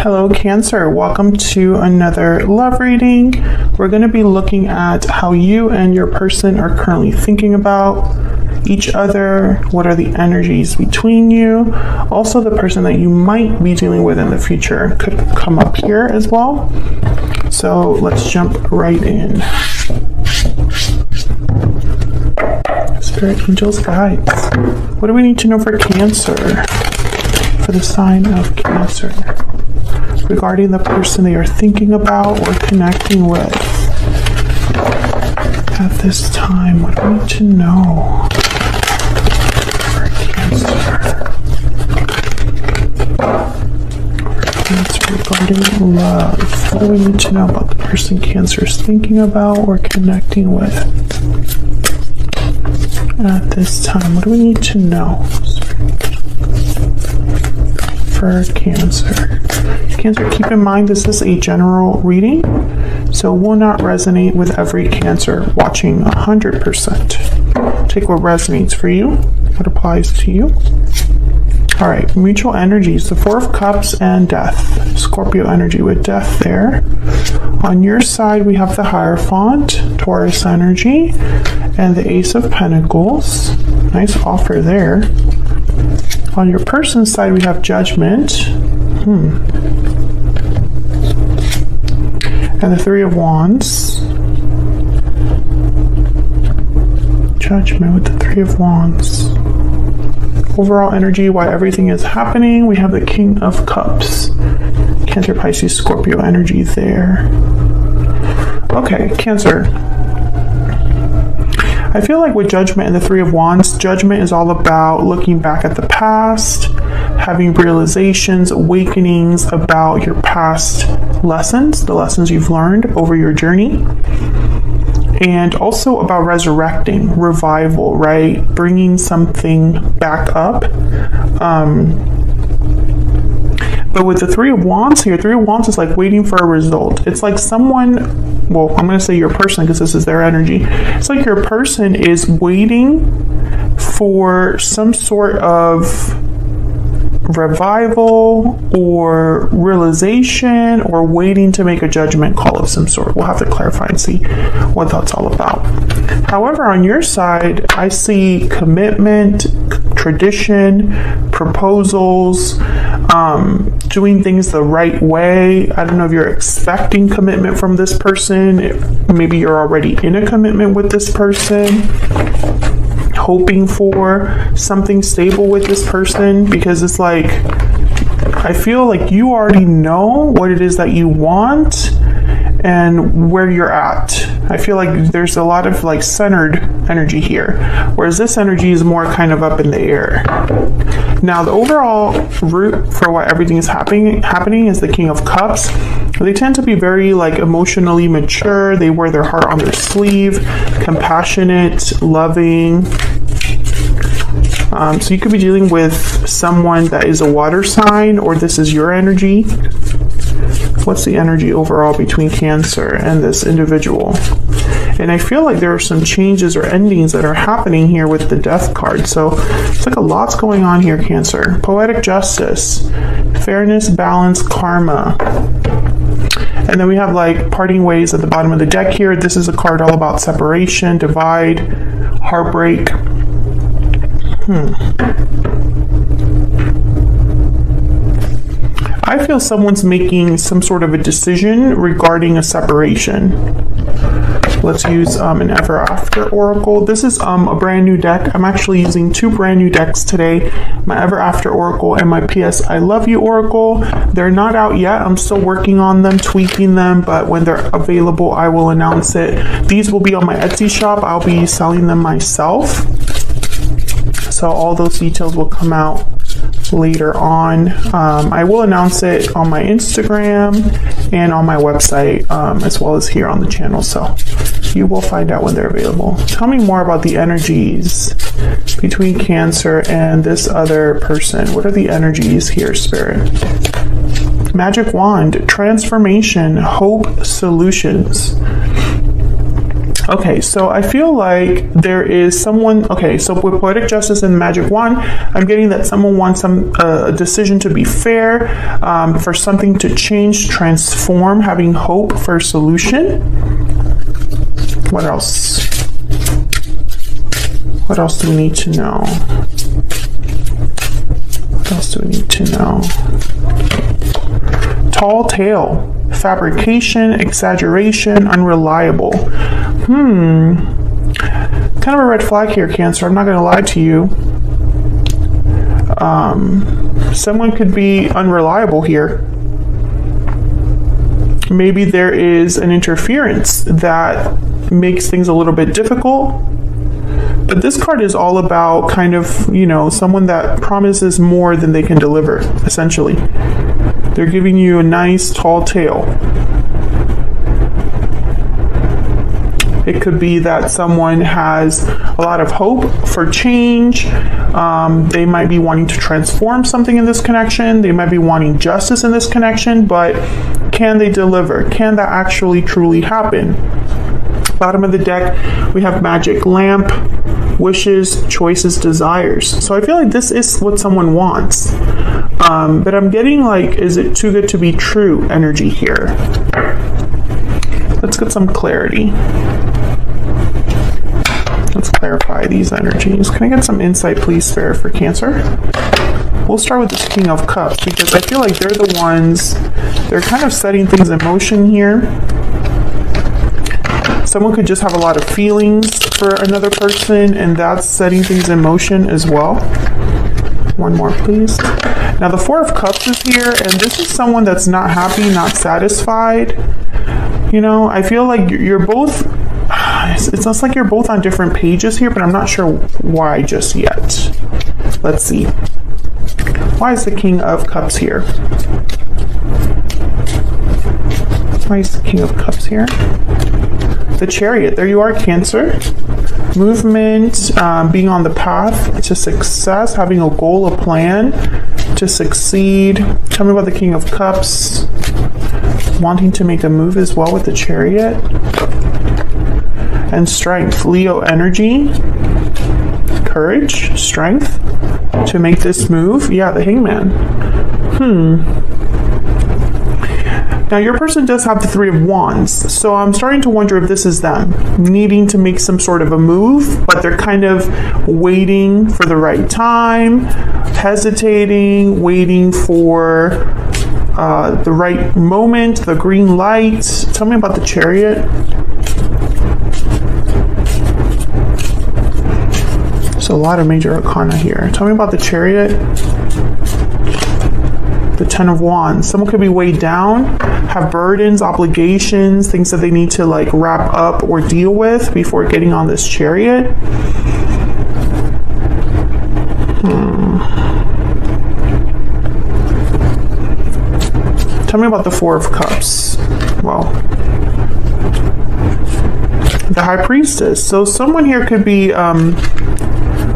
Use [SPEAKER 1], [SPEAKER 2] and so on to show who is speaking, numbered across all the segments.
[SPEAKER 1] Hello Cancer, welcome to another love reading. We're going to be looking at how you and your person are currently thinking about each other. What are the energies between you? Also, the person that you might be dealing with in the future could come up here as well. So let's jump right in. Spirit, angels, guides. What do we need to know for Cancer? For the sign of Cancer, regarding the person they are thinking about or connecting with at this time. What do we need to know for Cancer? Cancer regarding love. What do we need to know about the person Cancer is thinking about or connecting with at this time? What do we need to know for Cancer? Cancer, keep in mind this is a general reading, so will not resonate with every Cancer watching 100%. Take what resonates for you, what applies to you. All right, mutual energies, the Four of Cups and Death. Scorpio energy with Death there. On your side, we have the Hierophant, Taurus energy, and the Ace of Pentacles. Nice offer there. On your person's side, we have Judgment. And the Three of Wands. Judgment with the Three of Wands. Overall energy, why everything is happening, we have the King of Cups. Cancer, Pisces, Scorpio energy there. Okay, Cancer. I feel like with Judgment and the Three of Wands, Judgment is all about looking back at the past, having realizations, awakenings about your past lessons, the lessons you've learned over your journey, and also about resurrecting, revival, right? Bringing something back up. But with the Three of Wands here, Three of Wands is like waiting for a result. It's like someone, well, I'm going to say your person because this is their energy. It's like your person is waiting for some sort of revival or realization, or waiting to make a judgment call of some sort. We'll have to clarify and see what that's all about. However, on your side, I see commitment, tradition, proposals, doing things the right way. I don't know if you're expecting commitment from this person. Maybe you're already in a commitment with this person, hoping for something stable with this person, because it's like, I feel like you already know what it is that you want and where you're at. I feel like there's a lot of like centered energy here, whereas this energy is more kind of up in the air. Now, the overall root for why everything is happening is the King of Cups. They tend to be very like emotionally mature. They wear their heart on their sleeve, compassionate, loving. So you could be dealing with someone that is a water sign, or this is your energy. What's the energy overall between Cancer and this individual? And I feel like there are some changes or endings that are happening here with the Death card. So it's like a lot's going on here, Cancer. Poetic justice, fairness, balance, karma. And then we have like parting ways at the bottom of the deck here. This is a card all about separation, divide, heartbreak. I feel someone's making some sort of a decision regarding a separation. Let's use an Ever After Oracle. This is a brand new deck. I'm actually using two brand new decks today. My Ever After Oracle and my PS I Love You Oracle. They're not out yet. I'm still working on them, tweaking them, but when they're available, I will announce it. These will be on my Etsy shop. I'll be selling them myself. So all those details will come out later on. I will announce it on my Instagram and on my website, as well as here on the channel. So you will find out when they're available. Tell me more about the energies between Cancer and this other person. What are the energies here, Spirit? Magic Wand, transformation, hope, solutions. Okay, so I feel like there is someone, okay, so with Poetic Justice and the Magic Wand, I'm getting that someone wants a decision to be fair, for something to change, transform, having hope for a solution. What else? What else do we need to know? What else do we need to know? Tall tale. Fabrication, exaggeration, unreliable. Kind of a red flag here, Cancer. I'm not going to lie to you. Someone could be unreliable here. Maybe there is an interference that makes things a little bit difficult. But this card is all about kind of, you know, someone that promises more than they can deliver, essentially. They're giving you a nice tall tale. It could be that someone has a lot of hope for change. They might be wanting to transform something in this connection. They might be wanting justice in this connection, but can they deliver? Can that actually truly happen? Bottom of the deck, we have Magic Lamp, wishes, choices, desires. So I feel like this is what someone wants. But I'm getting like, is it too good to be true energy here? Let's get some clarity. Let's clarify these energies. Can I get some insight, please, Spirit, for Cancer? We'll start with this King of Cups because I feel like they're the ones, they're kind of setting things in motion here. Someone could just have a lot of feelings for another person, and that's setting things in motion as well. One more, please. Now, the Four of Cups is here, and this is someone that's not happy, not satisfied. You know, I feel like you're both, it's almost like you're both on different pages here, but I'm not sure why just yet. Let's see. Why is the King of Cups here? Why is the King of Cups here? The Chariot. There you are, Cancer. Movement, being on the path to success, having a goal, a plan to succeed. Tell me about the King of Cups. Wanting to make a move as well with the Chariot. And strength. Leo energy. Courage, strength to make this move. Yeah, the Hangman. Now, your person does have the Three of Wands, so I'm starting to wonder if this is them needing to make some sort of a move, but they're kind of waiting for the right time, hesitating, waiting for the right moment, the green light. Tell me about the Chariot. So a lot of major arcana here. Tell me about the Chariot. The Ten of Wands. Someone could be weighed down, have burdens, obligations, things that they need to like wrap up or deal with before getting on this Chariot. Tell me about the Four of Cups. Well, the High Priestess. So someone here could be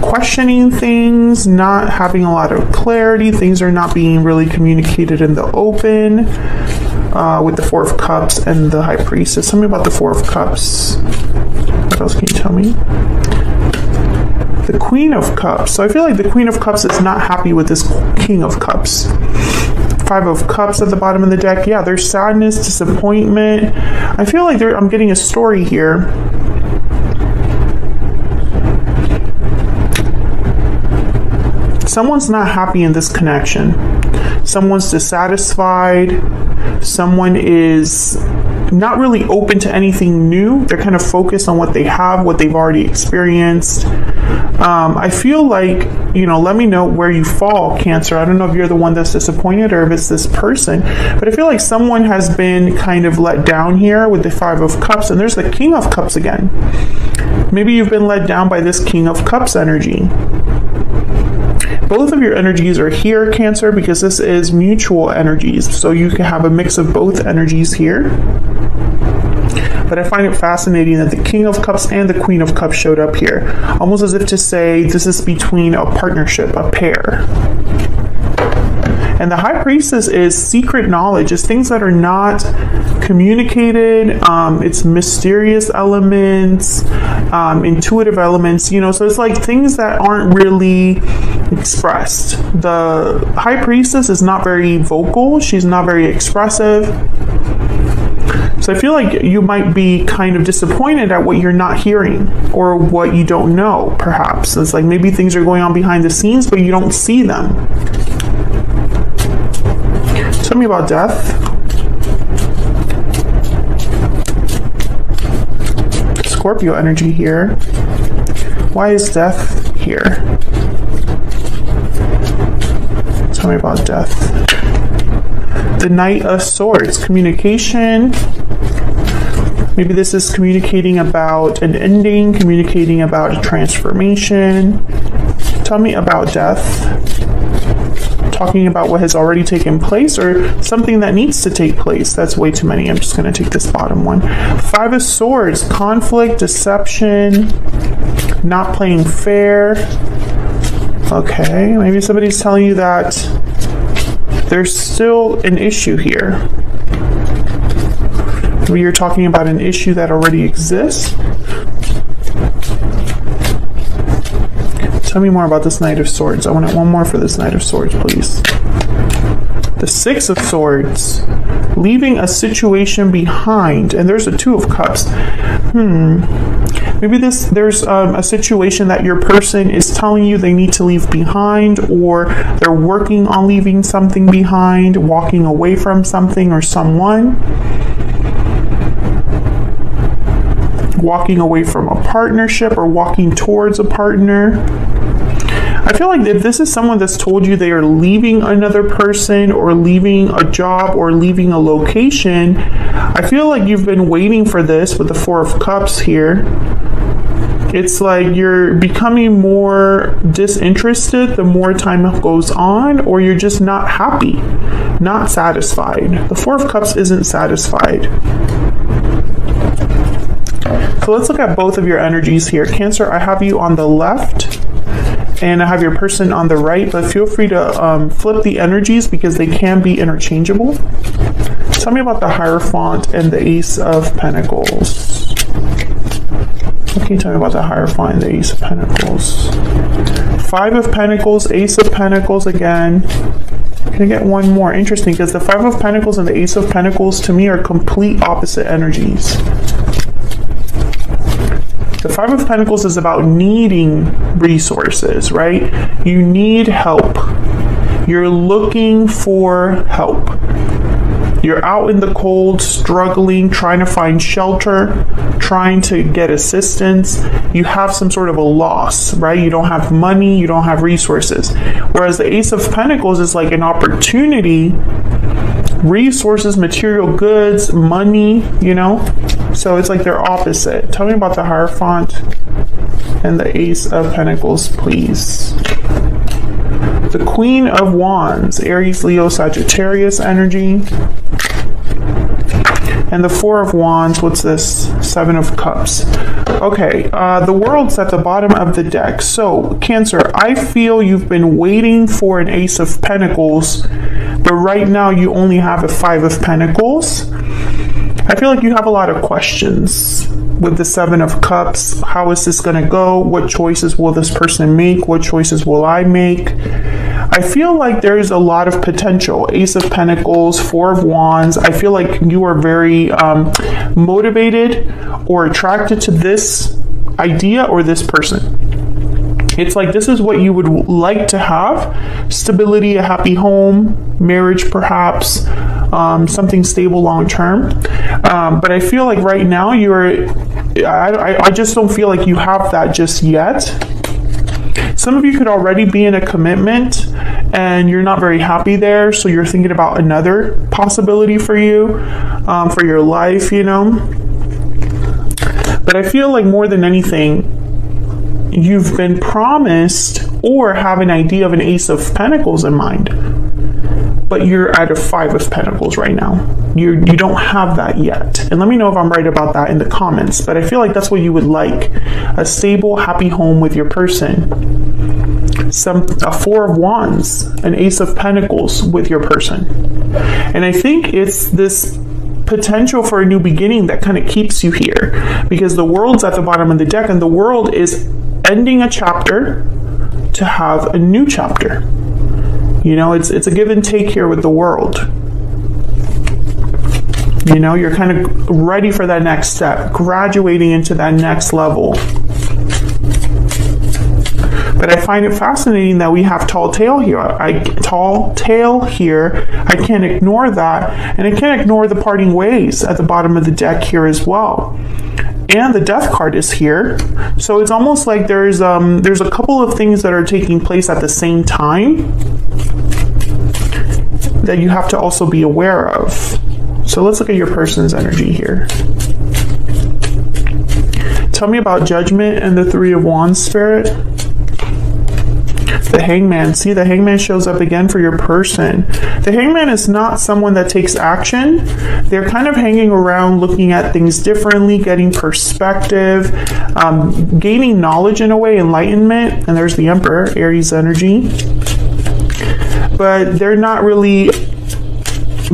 [SPEAKER 1] questioning things, not having a lot of clarity. Things are not being really communicated in the open with the Four of Cups and the High Priestess. Tell me about the Four of Cups. What else can you tell me? The Queen of Cups. So I feel like the Queen of Cups is not happy with this King of Cups. Five of Cups at the bottom of the deck. Yeah, there's sadness, disappointment. I feel like I'm getting a story here. Someone's not happy in this connection. Someone's dissatisfied. Someone is not really open to anything new. They're kind of focused on what they have, what they've already experienced. I feel like, you know, let me know where you fall, Cancer. I don't know if you're the one that's disappointed or if it's this person, but I feel like someone has been kind of let down here with the Five of Cups, and there's the King of Cups again. Maybe you've been let down by this King of Cups energy. Both of your energies are here, Cancer, because this is mutual energies. So you can have a mix of both energies here. But I find it fascinating that the King of Cups and the Queen of Cups showed up here. Almost as if to say this is between a partnership, a pair. And the High Priestess is secret knowledge. It's things that are not communicated. It's mysterious elements, intuitive elements, you know, so it's like things that aren't really expressed. The High Priestess is not very vocal. She's not very expressive. So I feel like you might be kind of disappointed at what you're not hearing or what you don't know, perhaps. It's like maybe things are going on behind the scenes, but you don't see them. Tell me about death. Scorpio energy here. Why is death here? Tell me about death. The Knight of Swords, communication. Maybe this is communicating about an ending, communicating about a transformation. Tell me about death. Talking about what has already taken place or something that needs to take place. That's way too many. I'm just going to take this bottom one. Five of Swords, conflict, deception, not playing fair. Okay, maybe somebody's telling you that there's still an issue here. Maybe you're talking about an issue that already exists. Tell me more about this Knight of Swords. I want one more for this Knight of Swords, please. The Six of Swords, leaving a situation behind, and there's a Two of Cups. Maybe there's a situation that your person is telling you they need to leave behind, or they're working on leaving something behind, walking away from something or someone. Walking away from a partnership or walking towards a partner. I feel like if this is someone that's told you they are leaving another person or leaving a job or leaving a location, I feel like you've been waiting for this with the Four of Cups here. It's like you're becoming more disinterested the more time goes on, or you're just not happy, not satisfied. The Four of Cups isn't satisfied. So let's look at both of your energies here. Cancer, I have you on the left and I have your person on the right, but feel free to flip the energies because they can be interchangeable. Tell me about the Hierophant and the Ace of Pentacles. What can you tell me about the Hierophant and the Ace of Pentacles? Five of Pentacles, Ace of Pentacles again. Can I get one more? Interesting, because the Five of Pentacles and the Ace of Pentacles to me are complete opposite energies. The Five of Pentacles is about needing resources, right? You need help. You're looking for help. You're out in the cold, struggling, trying to find shelter, trying to get assistance. You have some sort of a loss, right? You don't have money, you don't have resources. Whereas the Ace of Pentacles is like an opportunity, resources, material goods, money, you know? So it's like they're opposite. Tell me about the Hierophant and the Ace of Pentacles, please. The Queen of Wands, Aries, Leo, Sagittarius energy. And the Four of Wands, what's this? Seven of Cups. Okay, the World's at the bottom of the deck. So, Cancer, I feel you've been waiting for an Ace of Pentacles, but right now you only have a Five of Pentacles. I feel like you have a lot of questions with the Seven of Cups. How is this going to go? What choices will this person make? What choices will I make? I feel like there is a lot of potential. Ace of Pentacles, Four of Wands. I feel like you are very motivated or attracted to this idea or this person. It's like this is what you would like to have. Stability, a happy home, marriage perhaps, something stable long term. But I feel like right now I just don't feel like you have that just yet. Some of you could already be in a commitment and you're not very happy there, so you're thinking about another possibility for you, for your life, you know. But I feel like more than anything, you've been promised or have an idea of an Ace of Pentacles in mind, but you're at a Five of Pentacles right now. You don't have that yet. And let me know if I'm right about that in the comments, but I feel like that's what you would like. A stable, happy home with your person. a Four of Wands, an Ace of Pentacles with your person. And I think it's this potential for a new beginning that kind of keeps you here, because the World's at the bottom of the deck, and the World is ending a chapter to have a new chapter. You know, it's a give and take here with the World. You know, you're kind of ready for that next step, graduating into that next level. But I find it fascinating that we have tall tail here. I can't ignore that. And I can't ignore the parting ways at the bottom of the deck here as well. And the Death card is here. So it's almost like there's a couple of things that are taking place at the same time that you have to also be aware of. So let's look at your person's energy here. Tell me about Judgment and the Three of Wands, Spirit. The Hangman. See, the Hangman shows up again for your person. The Hangman is not someone that takes action. They're kind of hanging around, looking at things differently, getting perspective, gaining knowledge in a way, enlightenment. And there's the Emperor, Aries energy. But they're not really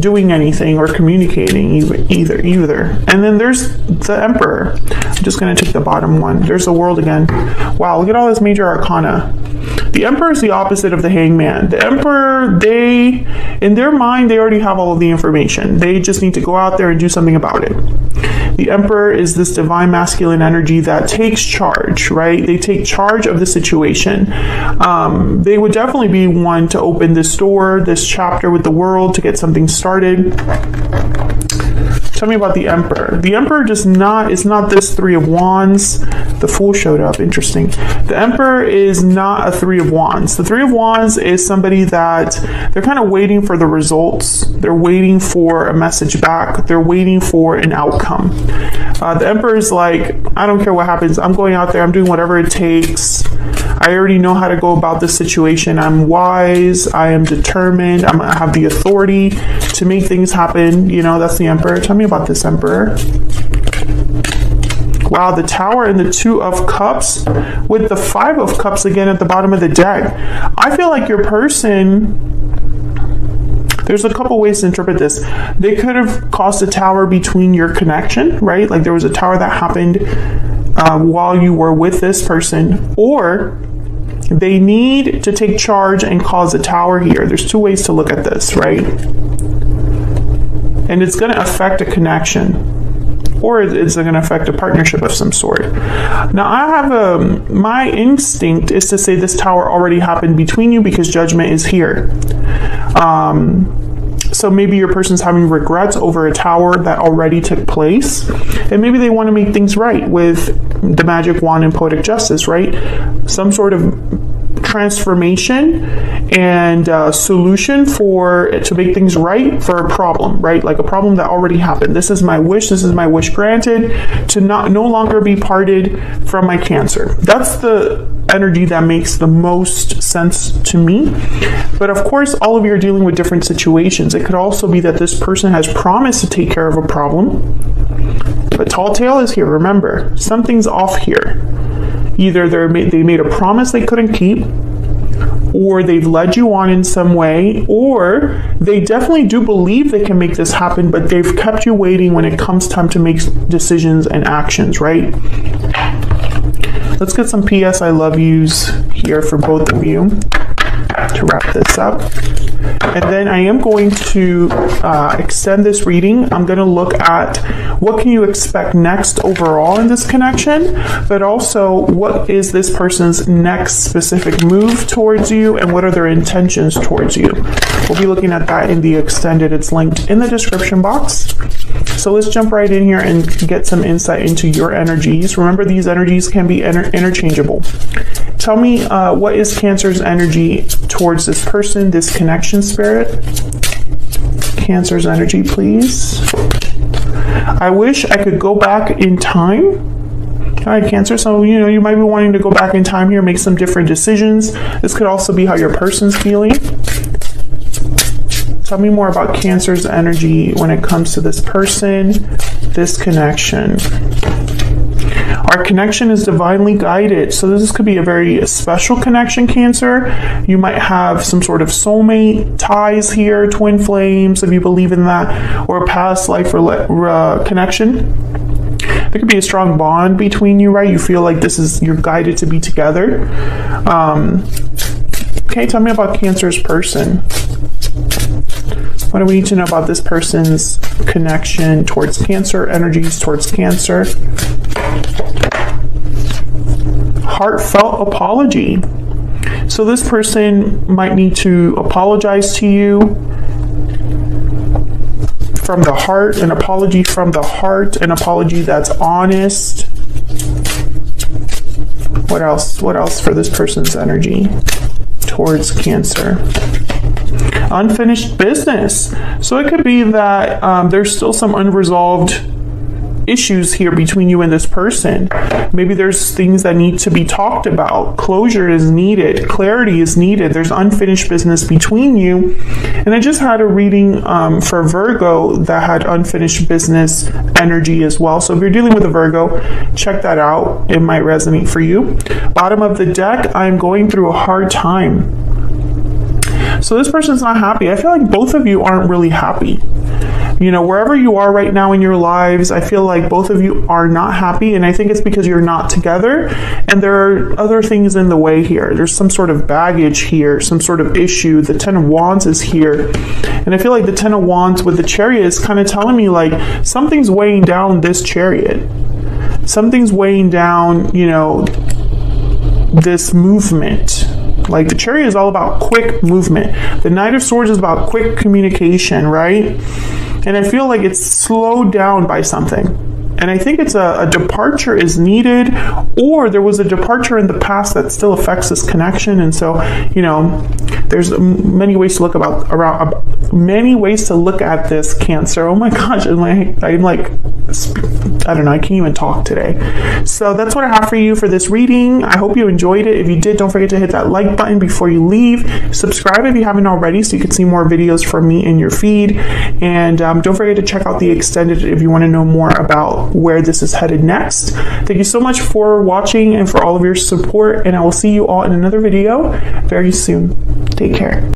[SPEAKER 1] doing anything or communicating either. And then there's the Emperor. I'm just going to take the bottom one. There's the World again. Wow, look at all this major arcana. The Emperor is the opposite of the Hangman. The Emperor, in their mind, they already have all of the information. They just need to go out there and do something about it. The Emperor is this divine masculine energy that takes charge, right? They take charge of the situation. They would definitely be one to open this door, this chapter with the World, to get something started. Tell me about the Emperor. The Emperor is not this Three of Wands. The Fool showed up. Interesting. The Emperor is not a Three of Wands. The Three of Wands is somebody that they're kind of waiting for the results. They're waiting for a message back. They're waiting for an outcome. The Emperor is like, I don't care what happens. I'm going out there. I'm doing whatever it takes. I already know how to go about this situation. I'm wise. I am determined. I have the authority to make things happen. You know, that's the Emperor. Tell me about this Emperor. Wow, the Tower and the Two of Cups with the Five of Cups again at the bottom of the deck. I feel like your person, there's a couple ways to interpret this. They could have caused a tower between your connection, right? Like there was a tower that happened while you were with this person, or they need to take charge and cause a tower here. There's two ways to look at this, right? And it's going to affect a connection, or it's going to affect a partnership of some sort. Now, I have my instinct is to say this tower already happened between you because Judgment is here. So maybe your person's having regrets over a tower that already took place, and maybe they want to make things right with the Magic Wand and Poetic Justice, right? Some sort of transformation and solution to make things right for a problem, right? Like a problem that already happened. This is my wish. This is my wish granted to no longer be parted from my Cancer. That's the energy that makes the most sense to me. But of course, all of you are dealing with different situations. It could also be that this person has promised to take care of a problem, but Tall Tale is here. Remember, something's off here. Either they made a promise they couldn't keep, or they've led you on in some way, or they definitely do believe they can make this happen, but they've kept you waiting when it comes time to make decisions and actions, right? Let's get some PS I love yous here for both of you to wrap this up. And then I am going to extend this reading. I'm going to look at what can you expect next overall in this connection, but also what is this person's next specific move towards you and what are their intentions towards you. We'll be looking at that in the extended. It's linked in the description box. So let's jump right in here and get some insight into your energies. Remember, these energies can be interchangeable. Tell me what is Cancer's energy towards this person, this connection, Spirit? Cancer's energy, please. I wish I could go back in time. All right, Cancer, so you might be wanting to go back in time here, make some different decisions. This could also be how your person's feeling. Tell me more about Cancer's energy when it comes to this person, this connection. Our connection is divinely guided. So this could be a very special connection, Cancer. You might have some sort of soulmate ties here, twin flames, if you believe in that, or a past life connection. There could be a strong bond between you, right? You feel like you're guided to be together. Okay, tell me about Cancer's person. What do we need to know about this person's connection towards Cancer, energies towards Cancer? Heartfelt apology. So this person might need to apologize to you from the heart, an apology from the heart, an apology that's honest. What else? What else for this person's energy towards Cancer? Unfinished business. So it could be that there's still some unresolved issues here between you and this person. Maybe there's things that need to be talked about. Closure is needed. Clarity is needed. There's unfinished business between you. And I just had a reading for Virgo that had unfinished business energy as well. So if you're dealing with a Virgo, check that out. It might resonate for you. Bottom of the deck, I'm going through a hard time. So this person's not happy. I feel like both of you aren't really happy. You know, wherever you are right now in your lives, I feel like both of you are not happy, and I think it's because you're not together, and there are other things in the way here. There's some sort of baggage here, some sort of issue. The Ten of Wands is here, and I feel like the Ten of Wands with the Chariot is kind of telling me like something's weighing down this Chariot. Something's weighing down, you know, this movement. Like the Chariot is all about quick movement. The Knight of Swords is about quick communication, right? And I feel like it's slowed down by something. And I think it's a departure is needed, or there was a departure in the past that still affects this connection. And so, you know, there's many ways to look many ways to look at this, Cancer. Oh my gosh, I'm like, I don't know, I can't even talk today. So that's what I have for you for this reading. I hope you enjoyed it. If you did, don't forget to hit that like button before you leave. Subscribe if you haven't already so you can see more videos from me in your feed. And don't forget to check out the extended if you want to know more about where this is headed next. Thank you so much for watching and for all of your support, and I will see you all in another video very soon. Take care.